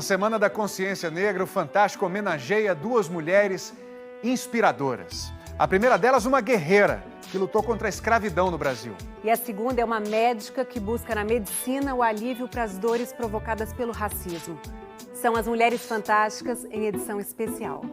Semana da Consciência Negra, o Fantástico homenageia duas mulheres inspiradoras. A primeira delas, uma guerreira que lutou contra a escravidão no Brasil. E a segunda é uma médica que busca na medicina o alívio para as dores provocadas pelo racismo. São as Mulheres Fantásticas em edição especial.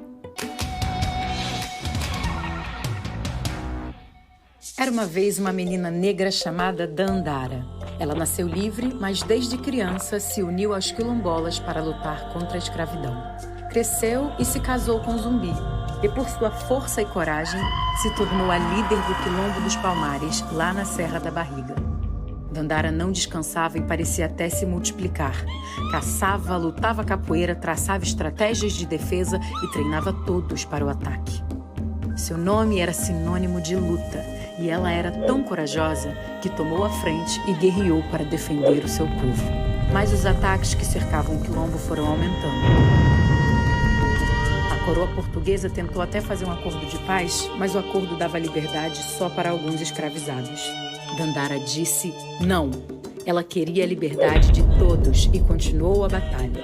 Era uma vez uma menina negra chamada Dandara. Ela nasceu livre, mas desde criança se uniu aos quilombolas para lutar contra a escravidão. Cresceu e se casou com Zumbi. E por sua força e coragem, se tornou a líder do Quilombo dos Palmares, lá na Serra da Barriga. Dandara não descansava e parecia até se multiplicar. Caçava, lutava capoeira, traçava estratégias de defesa e treinava todos para o ataque. Seu nome era sinônimo de luta, e ela era tão corajosa que tomou a frente e guerreou para defender o seu povo. Mas os ataques que cercavam o quilombo foram aumentando. A coroa portuguesa tentou até fazer um acordo de paz, mas o acordo dava liberdade só para alguns escravizados. Dandara disse não. Ela queria a liberdade de todos e continuou a batalha.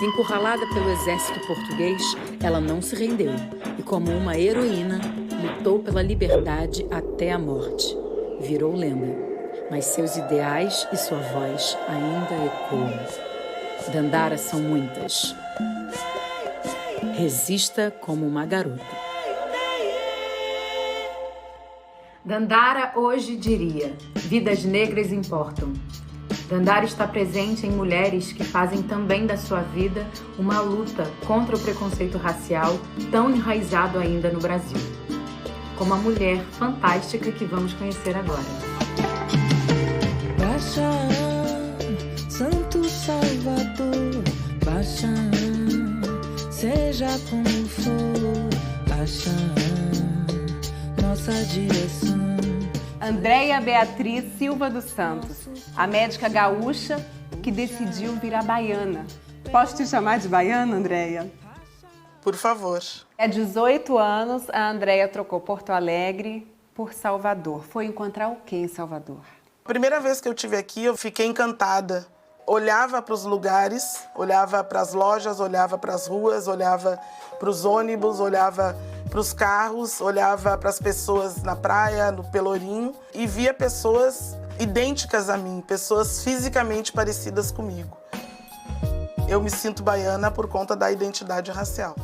Encurralada pelo exército português, ela não se rendeu e, como uma heroína, lutou pela liberdade até a morte. Virou lenda, mas seus ideais e sua voz ainda ecoam. Dandara são muitas. Resista como uma garota. Dandara hoje diria: vidas negras importam. Dandara está presente em mulheres que fazem também da sua vida uma luta contra o preconceito racial tão enraizado ainda no Brasil. Como a mulher fantástica que vamos conhecer agora. Baixão, Santo Salvador, Baixão, seja como for, Baixão, nossa direção. Andréia Beatriz Silva dos Santos, a médica gaúcha que decidiu virar baiana. Posso te chamar de baiana, Andréia? Por favor. Há 18 anos, a Andréia trocou Porto Alegre por Salvador. Foi encontrar o quê em Salvador? A primeira vez que eu estive aqui, eu fiquei encantada. Olhava para os lugares, olhava para as lojas, olhava para as ruas, olhava para os ônibus, olhava para os carros, olhava para as pessoas na praia, no Pelourinho, e via pessoas idênticas a mim, pessoas fisicamente parecidas comigo. Eu me sinto baiana por conta da identidade racial.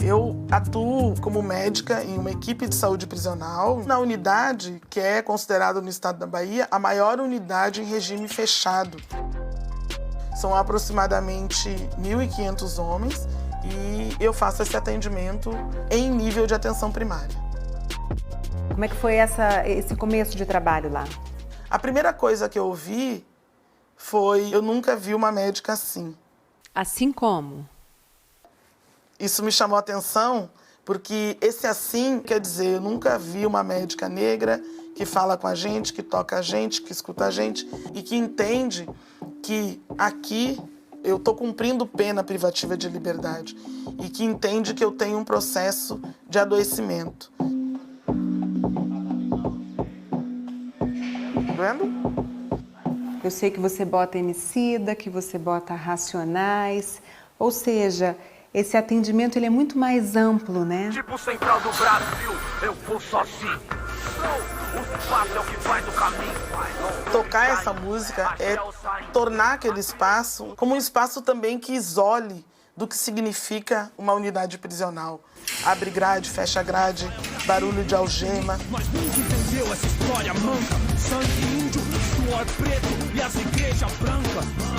Eu atuo como médica em uma equipe de saúde prisional, na unidade que é considerada no estado da Bahia a maior unidade em regime fechado. São aproximadamente 1.500 homens e eu faço esse atendimento em nível de atenção primária. Como é que foi esse começo de trabalho lá? A primeira coisa que eu vi foi: eu nunca vi uma médica assim. Assim como? Isso me chamou a atenção porque esse assim quer dizer, eu nunca vi uma médica negra que fala com a gente, que toca a gente, que escuta a gente e que entende que aqui eu estou cumprindo pena privativa de liberdade e que entende que eu tenho um processo de adoecimento. Tá vendo? Eu sei que você bota Emicida, que você bota Racionais, ou seja, esse atendimento ele é muito mais amplo, né? Tipo Central do Brasil, eu vou sozinho. O fato é o que faz o caminho. Tocar essa música é tornar aquele espaço como um espaço também que isole do que significa uma unidade prisional. Abre grade, fecha grade, barulho de algema. Mas nunca entendeu essa história manca. Sangue índio, suor preto e as igrejas brancas.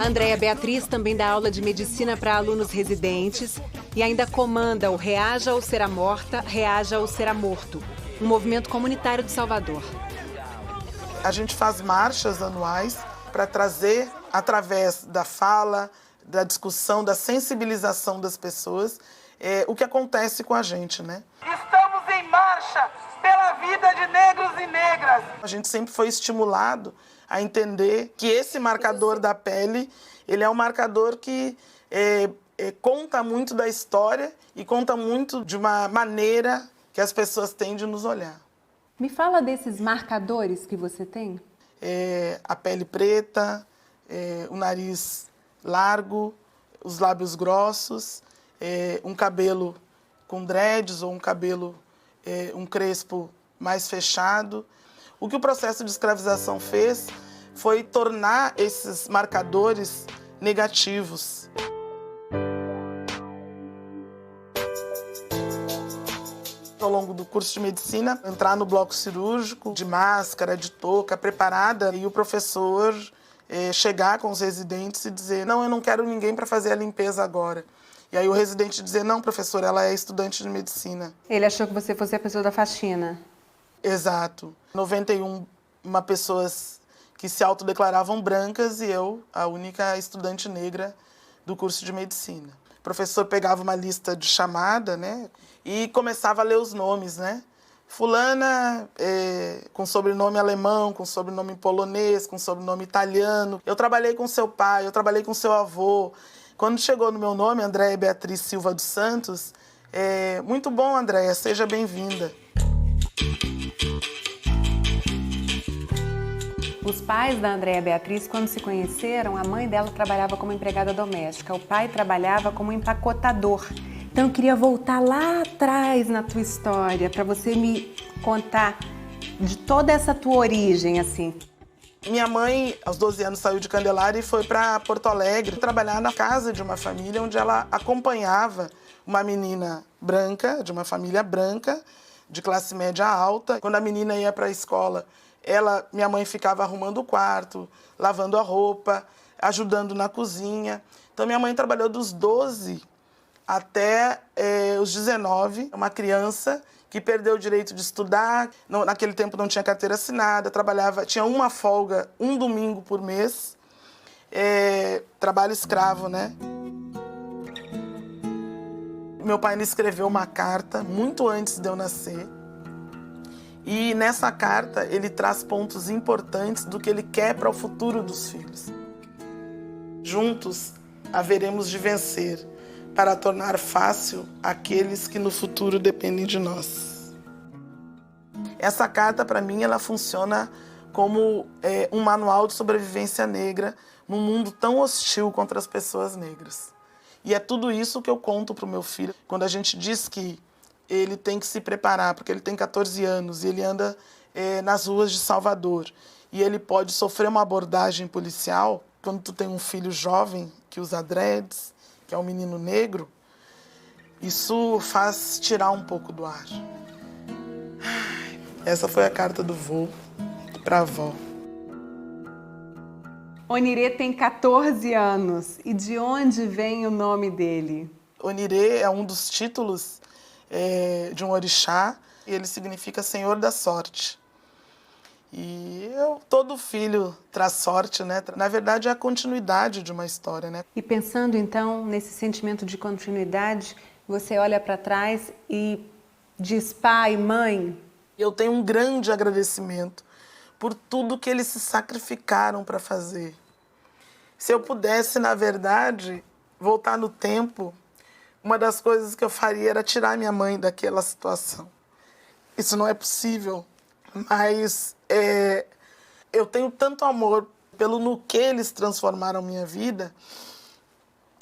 Andréia Beatriz também dá aula de medicina para alunos residentes e ainda comanda o Reaja ou Será Morta, Reaja ou Será Morto, um movimento comunitário de Salvador. A gente faz marchas anuais para trazer, através da fala, da discussão, da sensibilização das pessoas, o que acontece com a gente, né? Estamos em marcha pela vida de negros e negras. A gente sempre foi estimulado a entender que esse marcador da pele, ele é um marcador que conta muito da história e conta muito de uma maneira que as pessoas têm de nos olhar. Me fala desses marcadores que você tem. A pele preta, o nariz largo, os lábios grossos, um cabelo com dreads ou um cabelo, um crespo mais fechado. O que o processo de escravização fez foi tornar esses marcadores negativos. Ao longo do curso de medicina, entrar no bloco cirúrgico, de máscara, de touca, preparada, e o professor chegar com os residentes e dizer: não, eu não quero ninguém para fazer a limpeza agora. E aí o residente dizer: não, professor, ela é estudante de medicina. Ele achou que você fosse a pessoa da faxina. Exato. 91 pessoas que se autodeclaravam brancas e eu, a única estudante negra do curso de medicina. O professor pegava uma lista de chamada, né, e começava a ler os nomes, né? Fulana com sobrenome alemão, com sobrenome polonês, com sobrenome italiano. Eu trabalhei com seu pai, eu trabalhei com seu avô. Quando chegou no meu nome, Andréia Beatriz Silva dos Santos, muito bom, Andréia, seja bem-vinda. Os pais da Andréia Beatriz, quando se conheceram, a mãe dela trabalhava como empregada doméstica, o pai trabalhava como empacotador. Então eu queria voltar lá atrás na tua história, para você me contar de toda essa tua origem, assim. Minha mãe, aos 12 anos, saiu de Candelária e foi para Porto Alegre trabalhar na casa de uma família onde ela acompanhava uma menina branca, de uma família branca, de classe média alta. Quando a menina ia para a escola, minha mãe ficava arrumando o quarto, lavando a roupa, ajudando na cozinha. Então minha mãe trabalhou dos 12 até os 19, uma criança que perdeu o direito de estudar. Naquele tempo não tinha carteira assinada, tinha uma folga, um domingo por mês, trabalho escravo, né? Meu pai me escreveu uma carta muito antes de eu nascer, e nessa carta ele traz pontos importantes do que ele quer para o futuro dos filhos. Juntos haveremos de vencer, para tornar fácil aqueles que no futuro dependem de nós. Essa carta, para mim, ela funciona como um manual de sobrevivência negra num mundo tão hostil contra as pessoas negras. E é tudo isso que eu conto para o meu filho. Quando a gente diz que ele tem que se preparar, porque ele tem 14 anos e ele anda nas ruas de Salvador, e ele pode sofrer uma abordagem policial, quando tu tem um filho jovem que usa dreads, que é um menino negro, isso faz tirar um pouco do ar. Essa foi a carta do vô para a avó. Onirê tem 14 anos. E de onde vem o nome dele? Onirê é um dos títulos de um orixá, e ele significa Senhor da Sorte. E todo filho traz sorte, né? Na verdade, é a continuidade de uma história, né? E pensando, então, nesse sentimento de continuidade, você olha para trás e diz: pai, mãe. Eu tenho um grande agradecimento por tudo que eles se sacrificaram para fazer. Se eu pudesse, na verdade, voltar no tempo, uma das coisas que eu faria era tirar minha mãe daquela situação. Isso não é possível, mas eu tenho tanto amor no que eles transformaram minha vida,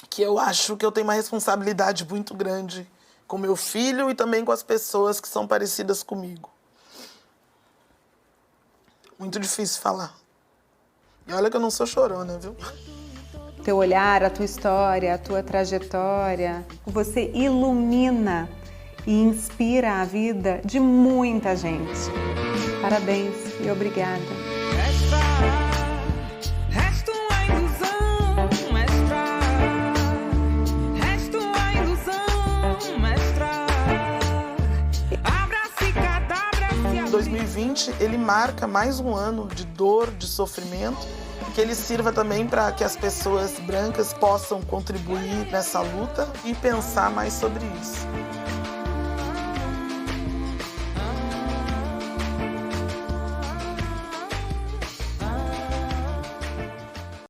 que eu acho que eu tenho uma responsabilidade muito grande com meu filho e também com as pessoas que são parecidas comigo. Muito difícil falar. E olha que eu não sou chorona, viu? Teu olhar, a tua história, a tua trajetória, você ilumina e inspira a vida de muita gente. Parabéns e obrigada. Resta uma ilusão, mestra. Resta uma ilusão, mestra. Abra-se, cadabra-se. 2020, ele marca mais um ano de dor, de sofrimento, que ele sirva também para que as pessoas brancas possam contribuir nessa luta e pensar mais sobre isso.